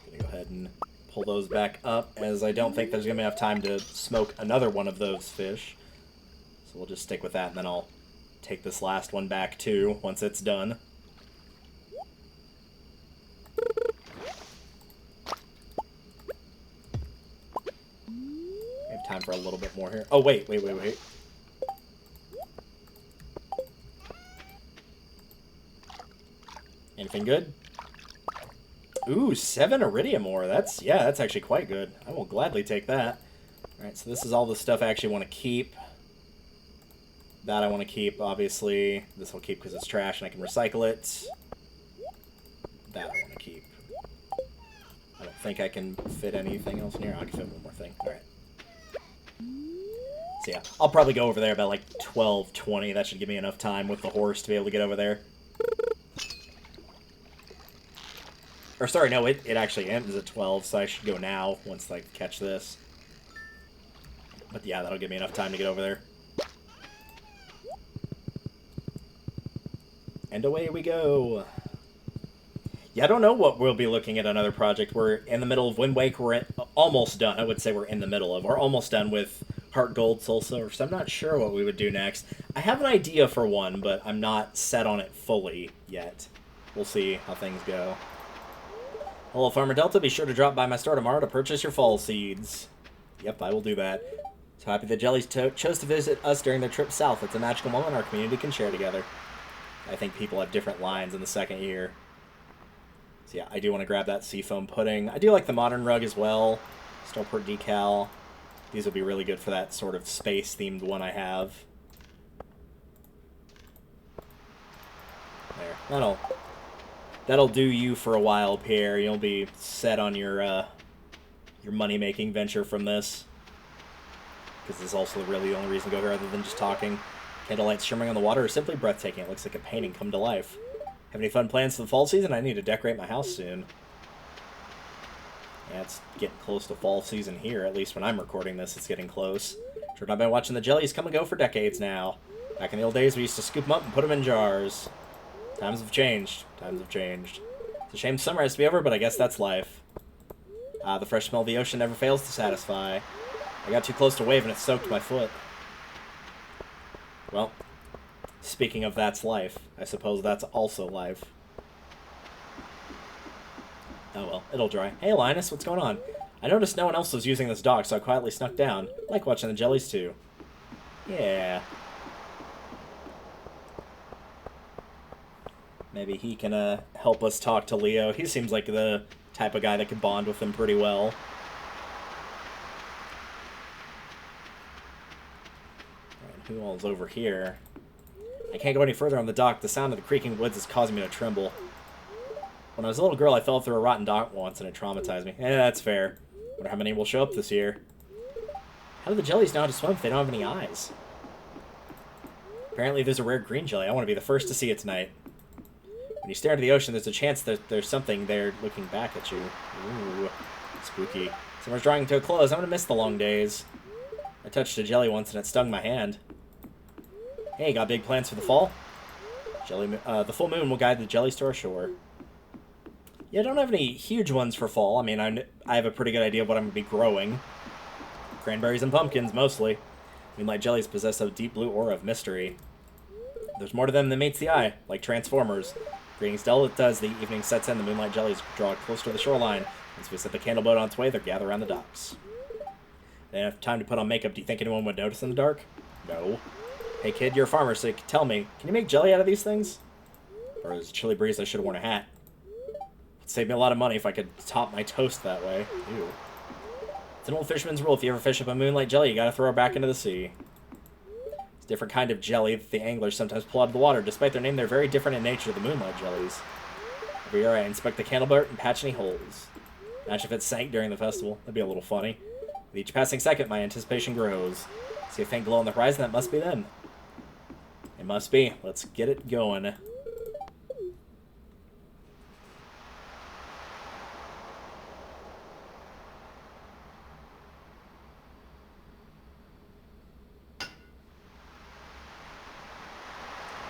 Gonna go ahead and pull those back up, as I don't think there's gonna be enough time to smoke another one of those fish. So we'll just stick with that, and then I'll take this last one back too, once it's done. We have time for a little bit more here. Oh, wait. Anything good? Ooh, 7 iridium ore. That's actually quite good. I will gladly take that. Alright, so this is all the stuff I actually want to keep. That I want to keep, obviously. This I'll keep because it's trash and I can recycle it. That I want to keep. I don't think I can fit anything else in here. I can fit one more thing. Alright. So yeah, I'll probably go over there about like 12:20. That should give me enough time with the horse to be able to get over there. Or sorry, no, it actually ends at 12, so I should go now once I catch this. But yeah, that'll give me enough time to get over there. And away we go. Yeah, I don't know what we'll be looking at another project. We're in the middle of Wind Waker. Almost done. I would say we're in the middle of. We're almost done with Heart Gold, Soul Silver. So I'm not sure what we would do next. I have an idea for one, but I'm not set on it fully yet. We'll see how things go. Hello, Farmer Delta. Be sure to drop by my store tomorrow to purchase your fall seeds. Yep, I will do that. So happy the Jellies chose to visit us during their trip south. It's a magical moment our community can share together. I think people have different lines in the second year. So yeah, I do want to grab that seafoam pudding. I do like the modern rug as well. Starport decal. These will be really good for that sort of space-themed one I have. There. That'll do you for a while, Pierre. You'll be set on your money-making venture from this. Because this is also really the only reason to go here other than just talking. Candlelight shimmering on the water is simply breathtaking. It looks like a painting come to life. Have any fun plans for the fall season? I need to decorate my house soon. Yeah, it's getting close to fall season here. At least when I'm recording this, it's getting close. Sure, I've been watching the jellies come and go for decades now. Back in the old days, we used to scoop them up and put them in jars. Times have changed. Times have changed. It's a shame summer has to be over, but I guess that's life. The fresh smell of the ocean never fails to satisfy. I got too close to wave and it soaked my foot. Well, speaking of that's life, I suppose that's also life. Oh well, it'll dry. Hey Linus, what's going on? I noticed no one else was using this dock, so I quietly snuck down. I like watching the jellies too. Yeah. Maybe he can help us talk to Leo. He seems like the type of guy that could bond with him pretty well. And who all's over here? I can't go any further on the dock. The sound of the creaking woods is causing me to tremble. When I was a little girl, I fell through a rotten dock once, and it traumatized me. That's fair. Wonder how many will show up this year. How do the jellies know how to swim if they don't have any eyes? Apparently there's a rare green jelly. I want to be the first to see it tonight. When you stare into the ocean, there's a chance that there's something there looking back at you. Ooh, spooky. Summer's drawing to a close. I'm going to miss the long days. I touched a jelly once, and it stung my hand. Hey, got big plans for the fall? The full moon will guide the jellies to our shore. Yeah, I don't have any huge ones for fall. I mean, I have a pretty good idea of what I'm going to be growing. Cranberries and pumpkins, mostly. Moonlight jellies possess a deep blue aura of mystery. There's more to them than meets the eye, like Transformers. Greetings, Delta. As the evening sets in, the moonlight jellies draw close to the shoreline. Once we set the candle boat on its way, they gather around the docks. They don't have time to put on makeup. Do you think anyone would notice in the dark? No. Hey kid, you're a farmer, so tell me, can you make jelly out of these things? Or is it chilly breeze I should have worn a hat? It'd save me a lot of money if I could top my toast that way. Ew. It's an old fisherman's rule. If you ever fish up a moonlight jelly, you gotta throw it back into the sea. It's a different kind of jelly that the anglers sometimes pull out of the water. Despite their name, they're very different in nature, the moonlight jellies. Every year I inspect the candle boat and patch any holes. Imagine if it sank during the festival. That'd be a little funny. With each passing second, my anticipation grows. See a faint glow on the horizon? That must be them. It must be. Let's get it going. Of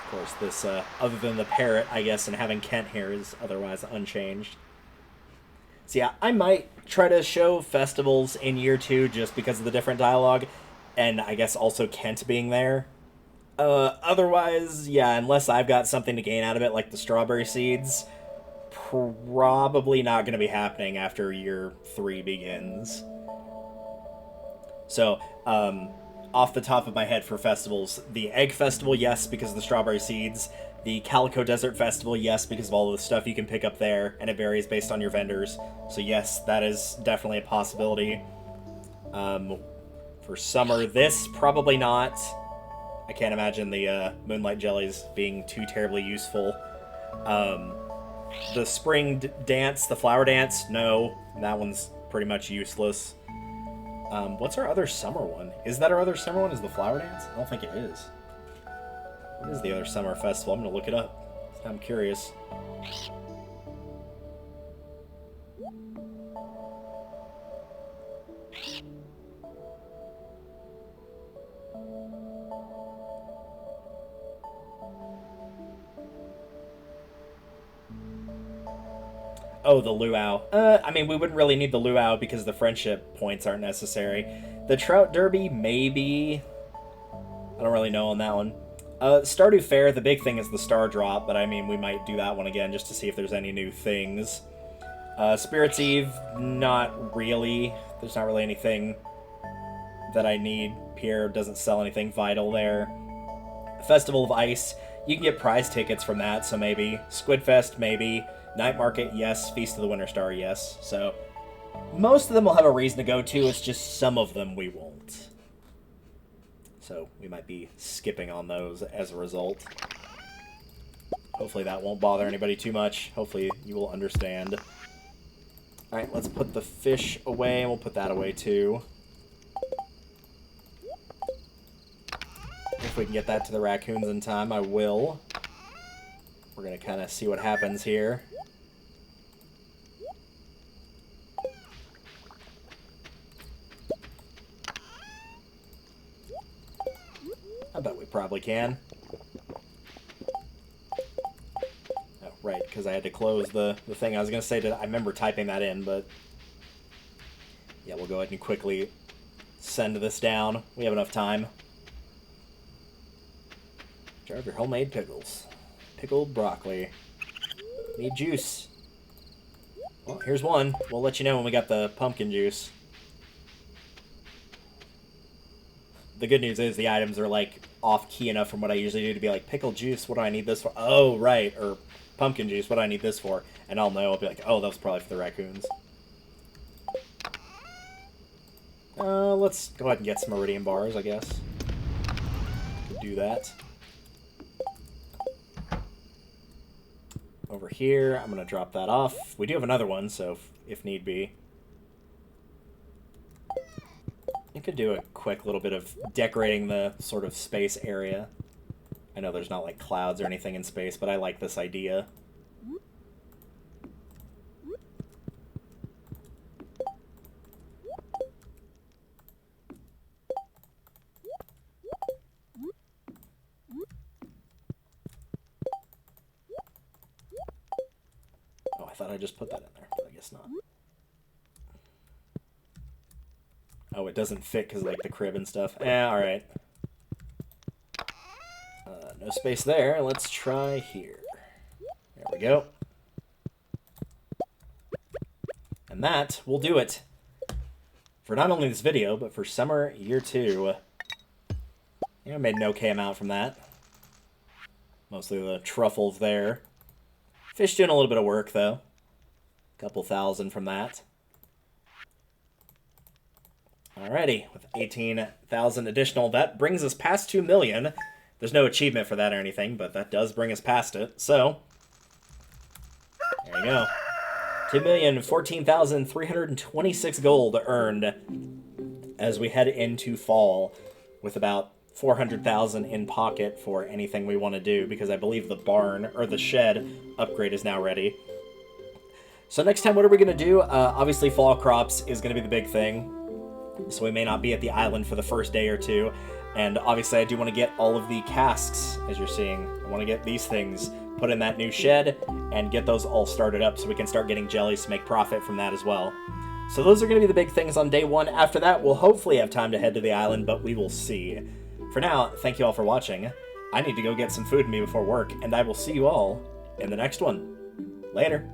course, this, other than the parrot, I guess, and having Kent here is otherwise unchanged. So yeah, I might try to show festivals in year 2 just because of the different dialogue, and I guess also Kent being there. Otherwise, yeah, unless I've got something to gain out of it, like the strawberry seeds, probably not going to be happening after year 3 begins. So, off the top of my head for festivals, the Egg Festival, yes, because of the strawberry seeds. The Calico Desert Festival, yes, because of all of the stuff you can pick up there, and it varies based on your vendors. So yes, that is definitely a possibility. For summer, this, probably not. I can't imagine the moonlight jellies being too terribly useful. The spring dance, the flower dance, no. That one's pretty much useless. What's our other summer one? Is that our other summer one? Is the flower dance? I don't think it is. What is the other summer festival? I'm going to look it up. I'm curious. Oh, the luau. I mean, we wouldn't really need the luau because the friendship points aren't necessary. The trout derby, maybe. I don't really know on that one. Stardew Fair, the big thing is the star drop, but I mean, we might do that one again just to see if there's any new things. Spirit's Eve, not really. There's not really anything that I need. Pierre doesn't sell anything vital there. Festival of Ice, you can get prize tickets from that, so maybe. Squidfest, maybe. Night Market, yes. Feast of the Winter Star, yes. So, most of them will have a reason to go to, it's just some of them we won't. So, we might be skipping on those as a result. Hopefully that won't bother anybody too much. Hopefully you will understand. Alright, let's put the fish away, and we'll put that away too. If we can get that to the raccoons in time, I will. We're going to kind of see what happens here. I bet we probably can. Oh, right, because I had to close the thing. I was going to say that I remember typing that in, but... Yeah, we'll go ahead and quickly send this down. We have enough time. Jar of your homemade pickles. Pickled broccoli. Need juice. Well, here's one. We'll let you know when we got the pumpkin juice. The good news is the items are, like, off-key enough from what I usually do to be like, pickle juice, what do I need this for? Oh, right. Or pumpkin juice, what do I need this for? And I'll know. I'll be like, oh, that was probably for the raccoons. Let's go ahead and get some iridium bars, I guess. Do that. Over here, I'm going to drop that off. We do have another one, so if need be. I could do a quick little bit of decorating the sort of space area. I know there's not like clouds or anything in space, but I like this idea. Oh, I thought I just put that in there, but I guess not. Oh, it doesn't fit because of, like, the crib and stuff. Alright. No space there. Let's try here. There we go. And that will do it for not only this video, but for summer year 2. You know, made an okay amount from that. Mostly the truffles there. Fish doing a little bit of work, though. Couple thousand from that. Alrighty, with 18,000 additional, that brings us past 2 million. There's no achievement for that or anything, but that does bring us past it. So, there you go. 2,014,326 gold earned as we head into fall, with about 400,000 in pocket for anything we want to do, because I believe the barn, or the shed, upgrade is now ready. So next time, what are we going to do? Obviously, fall crops is going to be the big thing. So we may not be at the island for the first day or two. And obviously I do want to get all of the casks, as you're seeing. I want to get these things put in that new shed and get those all started up so we can start getting jellies to make profit from that as well. So those are going to be the big things on day 1. After that, we'll hopefully have time to head to the island, but we will see. For now, thank you all for watching. I need to go get some food in me before work, and I will see you all in the next one. Later.